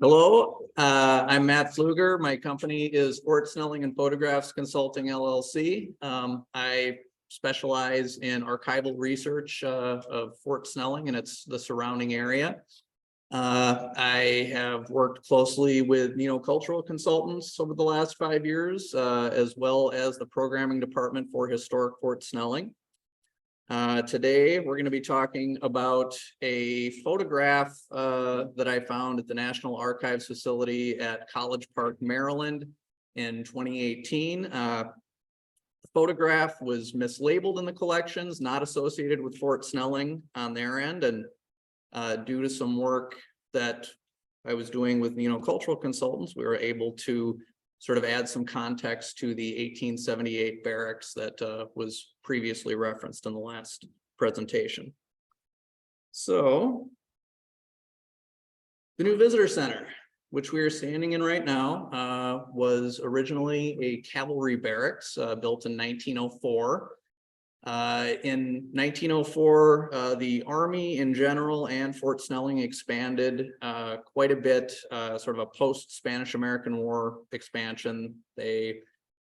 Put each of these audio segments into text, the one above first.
Hello, I'm Matt Flueger. My company is Fort Snelling and Photographs Consulting LLC. I specialize in archival research of Fort Snelling and the surrounding area. I have worked closely with Nienow Cultural Consultants over the last 5 years, as well as the programming department for Historic Fort Snelling. Today, we're going to be talking about a photograph that I found at the National Archives facility at College Park, Maryland in 2018. The photograph was mislabeled in the collections, not associated with Fort Snelling on their end, and due to some work that I was doing with Nienow Cultural Consultants, we were able to sort of add some context to the 1878 barracks that was previously referenced in the last presentation. So, the new visitor center, which we are standing in right now, was originally a cavalry barracks built in 1904. In 1904, the Army in general and Fort Snelling expanded quite a bit, sort of a post-Spanish-American War expansion. They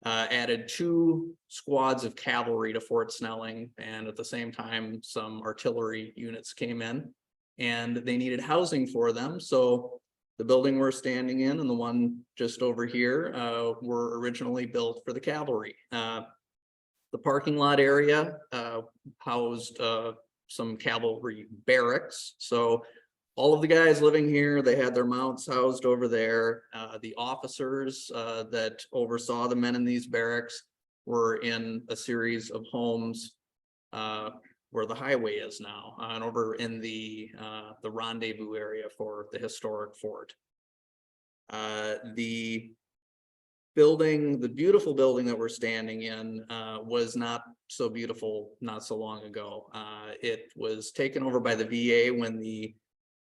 added 2 squads of cavalry to Fort Snelling, and at the same time, some artillery units came in, and they needed housing for them. So the building we're standing in and the one just over here were originally built for the cavalry. The parking lot area housed some cavalry barracks. So all of the guys living here, they had their mounts housed over there. The officers that oversaw the men in these barracks were in a series of homes where the highway is now, and over in the rendezvous area for the historic fort. The beautiful building that we're standing in was not so beautiful not so long ago. It was taken over by the VA when the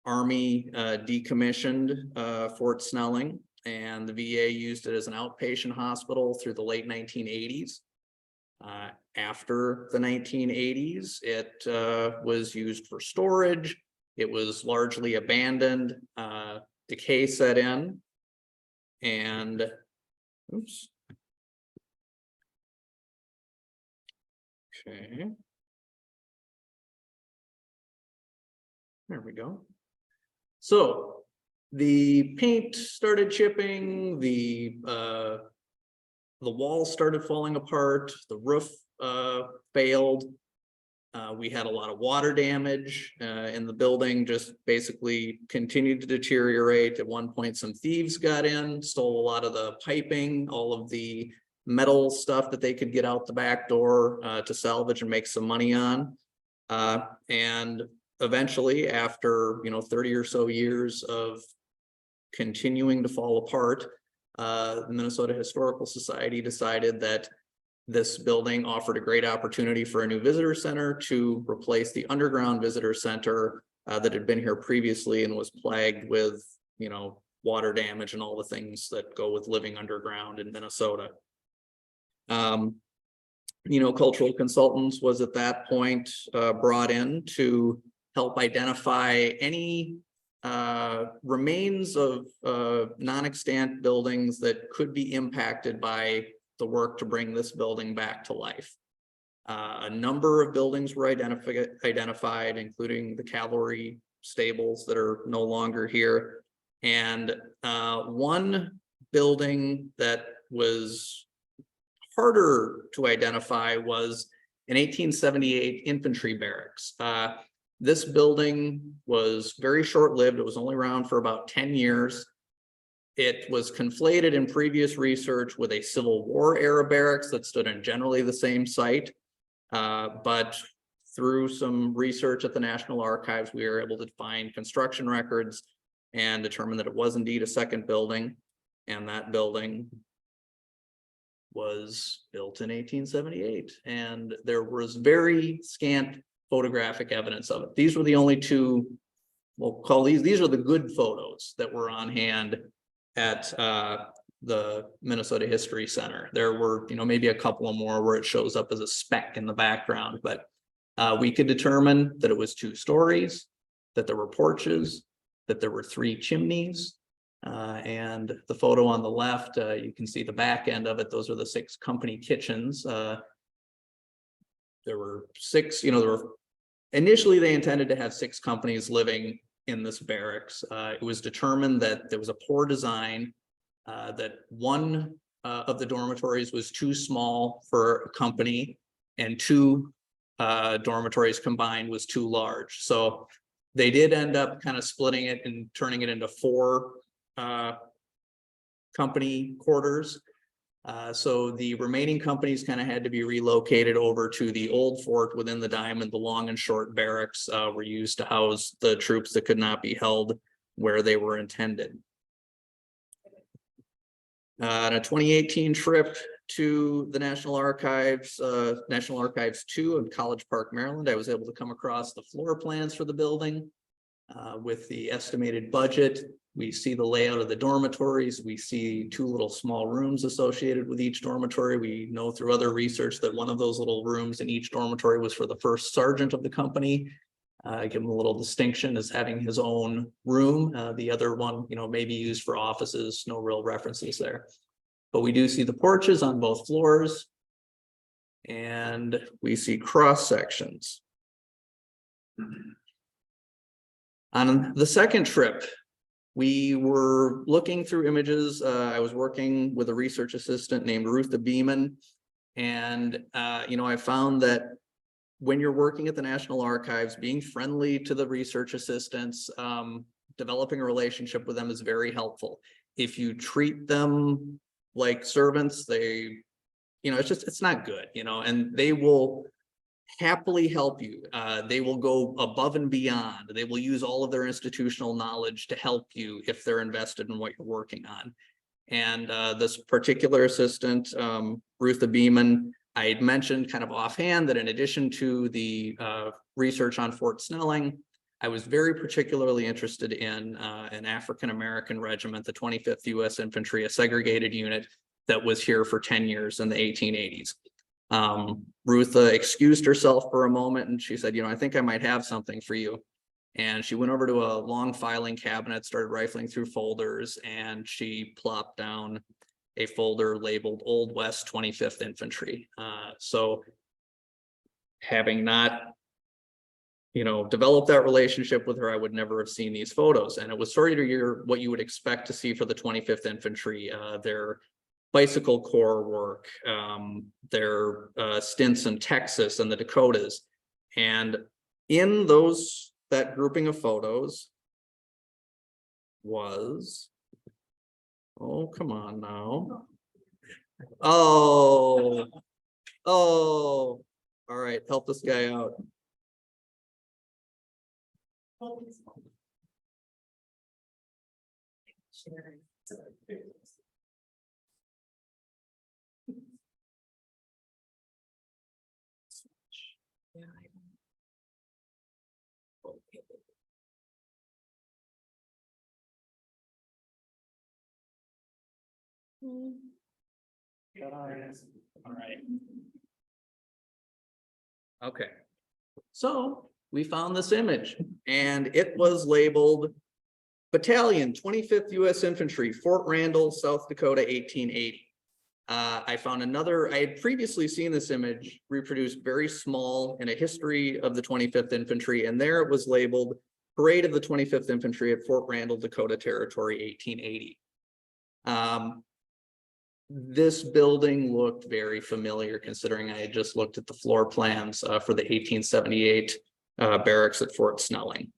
Army decommissioned Fort Snelling, and the VA used it as an outpatient hospital through the late 1980s. After the 1980s, it was used for storage. It was largely abandoned. Decay set in, and oops. Okay. There we go. So the paint started chipping, the walls started falling apart, the roof failed. We had a lot of water damage in the building, just basically continued to deteriorate. At one point, some thieves got in, stole a lot of the piping, all of the metal stuff that they could get out the back door to salvage and make some money on. And eventually, after 30 or so years of continuing to fall apart, the Minnesota Historical Society decided that this building offered a great opportunity for a new visitor center to replace the underground visitor center that had been here previously and was plagued with, water damage and all the things that go with living underground in Minnesota. Cultural Consultants was at that point brought in to help identify any remains of non-extant buildings that could be impacted by the work to bring this building back to life. A number of buildings were identified, including the cavalry stables that are no longer here. And one building that was harder to identify was an 1878 infantry barracks. This building was very short-lived. It was only around for about 10 years. It was conflated in previous research with a Civil War era barracks that stood in generally the same site. But through some research at the National Archives, we were able to find construction records and determine that it was indeed a second building. And that building was built in 1878. And there was very scant photographic evidence of it. These were the only 2, we'll call these are the good photos that were on hand at the Minnesota History Center. There were, maybe a couple of more where it shows up as a speck in the background, but we could determine that it was 2 stories, that there were porches, that there were 3 chimneys, And the photo on the left, you can see the back end of it. Those are the 6 company kitchens. There were 6, initially they intended to have 6 companies living in this barracks. It was determined that there was a poor design, that one of the dormitories was too small for a company, and 2 dormitories combined was too large. So they did end up kind of splitting it and turning it into 4 company quarters. So the remaining companies kind of had to be relocated over to the old fort within the diamond. The long and short barracks were used to house the troops that could not be held where they were intended. On a 2018 trip to the National Archives 2 in College Park, Maryland, I was able to come across the floor plans for the building with the estimated budget. We see the layout of the dormitories. We see 2 little small rooms associated with each dormitory. We know through other research that one of those little rooms in each dormitory was for the first sergeant of the company. Give him a little distinction as having his own room. The other one, may be used for offices. No real references there. But we do see the porches on both floors. And we see cross sections. On the second trip, we were looking through images. I was working with a research assistant named Ruth Beeman. And, I found that when you're working at the National Archives, being friendly to the research assistants, developing a relationship with them is very helpful. If you treat them like servants, it's not good, and they will happily help you. They will go above and beyond. They will use all of their institutional knowledge to help you if they're invested in what you're working on. And this particular assistant, Ruth Beeman, I had mentioned kind of offhand that in addition to the research on Fort Snelling, I was very particularly interested in an African-American regiment, the 25th U.S. Infantry, a segregated unit that was here for 10 years in the 1880s. Ruth excused herself for a moment and she said, I think I might have something for you. And she went over to a long filing cabinet, started rifling through folders, and she plopped down a folder labeled Old West 25th Infantry. So having not, developed that relationship with her, I would never have seen these photos. And it was sort of what you would expect to see for the 25th Infantry, their bicycle corps work, their stints in Texas and the Dakotas. And in that grouping of photos was, oh, come on now. Oh, all right, help this guy out. All right. Okay. So we found this image and it was labeled Battalion 25th U.S. Infantry, Fort Randall, South Dakota, 1880. I found I had previously seen this image reproduced very small in a history of the 25th Infantry, and there it was labeled Parade of the 25th Infantry at Fort Randall, Dakota Territory, 1880. This building looked very familiar considering I had just looked at the floor plans for the 1878 barracks at Fort Snelling.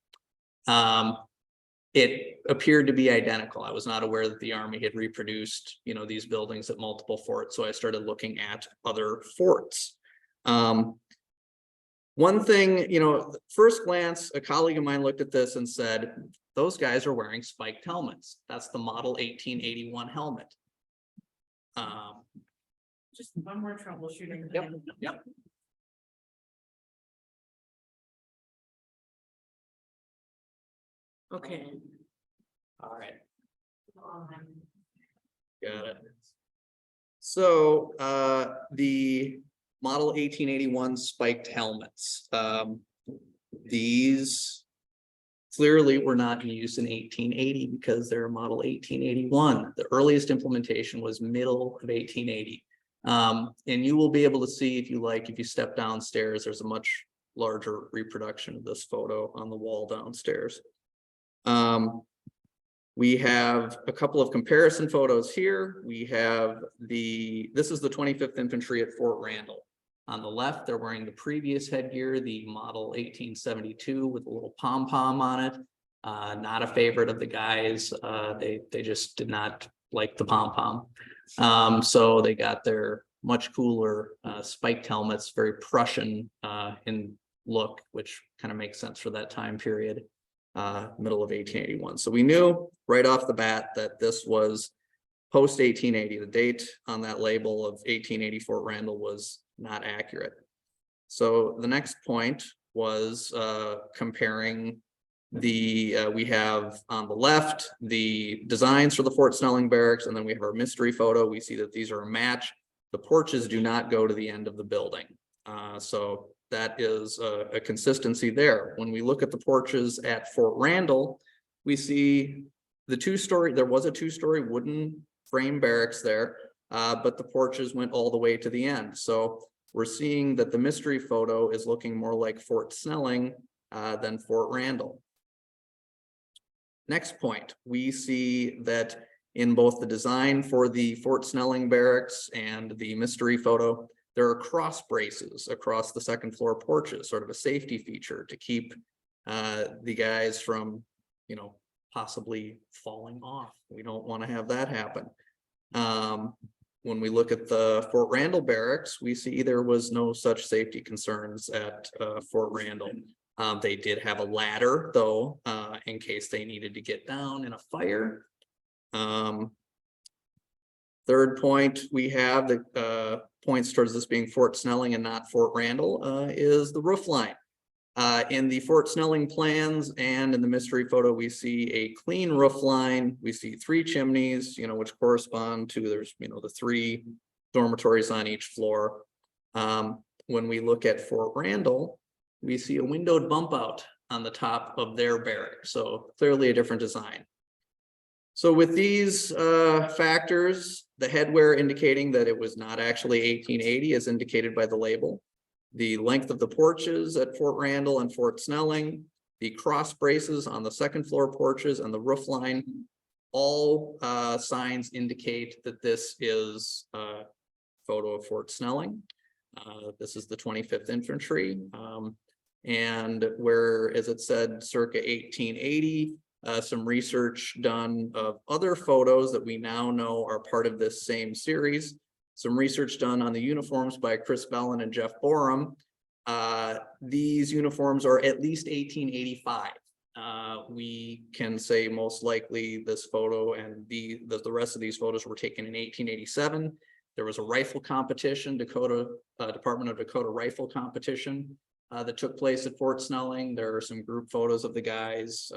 It appeared to be identical. I was not aware that the Army had reproduced, these buildings at multiple forts. So I started looking at other forts. One thing, first glance, a colleague of mine looked at this and said, those guys are wearing spiked helmets. That's the model 1881 helmet. Just one more troubleshooting. Yep. Okay. All right. Got it. So the model 1881 spiked helmets. These clearly were not in use in 1880 because they're model 1881. The earliest implementation was middle of 1880. And you will be able to see, if you step downstairs, there's a much larger reproduction of this photo on the wall downstairs. We have a couple of comparison photos here. We have this is the 25th Infantry at Fort Randall. On the left, they're wearing the previous headgear, the model 1872 with a little pom-pom on it. Not a favorite of the guys. They just did not like the pom-pom. So they got their much cooler spiked helmets, very Prussian in look, which kind of makes sense for that time period. Middle of 1881. So we knew right off the bat that this was post 1880. The date on that label of 1880 Fort Randall was not accurate. So the next point was comparing we have on the left the designs for the Fort Snelling barracks, and then we have our mystery photo. We see that these are a match. The porches do not go to the end of the building. So that is a consistency there. When we look at the porches at Fort Randall, we see there was a two-story wooden frame barracks there, but the porches went all the way to the end. So we're seeing that the mystery photo is looking more like Fort Snelling than Fort Randall. Next point, we see that in both the design for the Fort Snelling barracks and the mystery photo, there are cross braces across the second floor porches, sort of a safety feature to keep the guys from, possibly falling off. We don't want to have that happen. When we look at the Fort Randall barracks, we see there was no such safety concerns at Fort Randall. They did have a ladder, though, in case they needed to get down in a fire. Third point we have that points towards this being Fort Snelling and not Fort Randall is the roof line. In the Fort Snelling plans and in the mystery photo, we see a clean roof line. We see 3 chimneys, which correspond to there's, the 3 dormitories on each floor. When we look at Fort Randall, we see a windowed bump out on the top of their barrack. So clearly a different design. So with these factors, the headwear indicating that it was not actually 1880 as indicated by the label, the length of the porches at Fort Randall and Fort Snelling, the cross braces on the second floor porches and the roof line, all signs indicate that this is a photo of Fort Snelling. This is the 25th Infantry. And where, as it said, circa 1880, some research done of other photos that we now know are part of this same series. Some research done on the uniforms by Chris Bellin and Jeff Borum. These uniforms are at least 1885. We can say most likely this photo and the rest of these photos were taken in 1887. There was a rifle competition, Department of Dakota rifle competition that took place at Fort Snelling. There are some group photos of the guys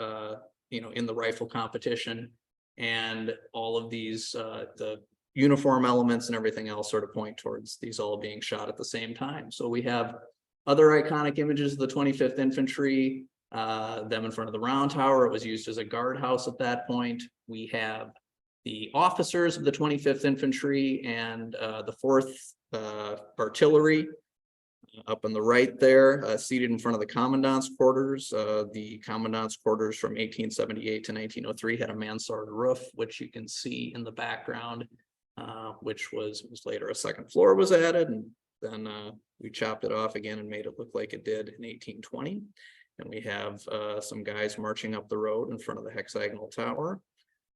in the rifle competition, and all of these, the uniform elements and everything else sort of point towards these all being shot at the same time. So we have other iconic images of the 25th Infantry, them in front of the round tower. It was used as a guardhouse at that point. We have the officers of the 25th Infantry and the 4th Artillery up on the right there, seated in front of the commandant's quarters. The commandant's quarters from 1878 to 1903 had a mansard roof, which you can see in the background, which was later a second floor was added, and then we chopped it off again and made it look like it did in 1820. And we have some guys marching up the road in front of the hexagonal tower.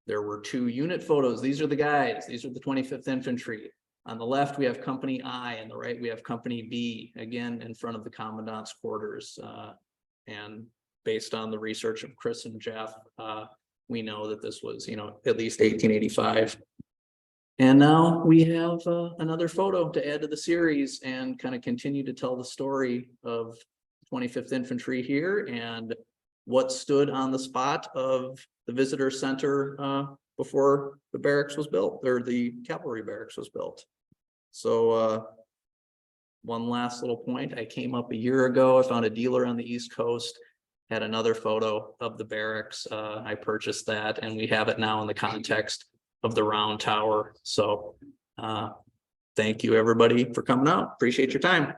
There were 2 unit photos. These are the guys. These are the 25th Infantry. On the left, we have Company I, and the right, we have Company B, again, in front of the commandant's quarters. And based on the research of Chris and Jeff, we know that this was, at least 1885. And now we have another photo to add to the series and kind of continue to tell the story of 25th Infantry here and what stood on the spot of the visitor center before the barracks was built, or the Cavalry Barracks was built. So one last little point, I came up a year ago, I found a dealer on the East Coast had another photo of the barracks. I purchased that and we have it now in the context of the round tower. So thank you, everybody, for coming out. Appreciate your time.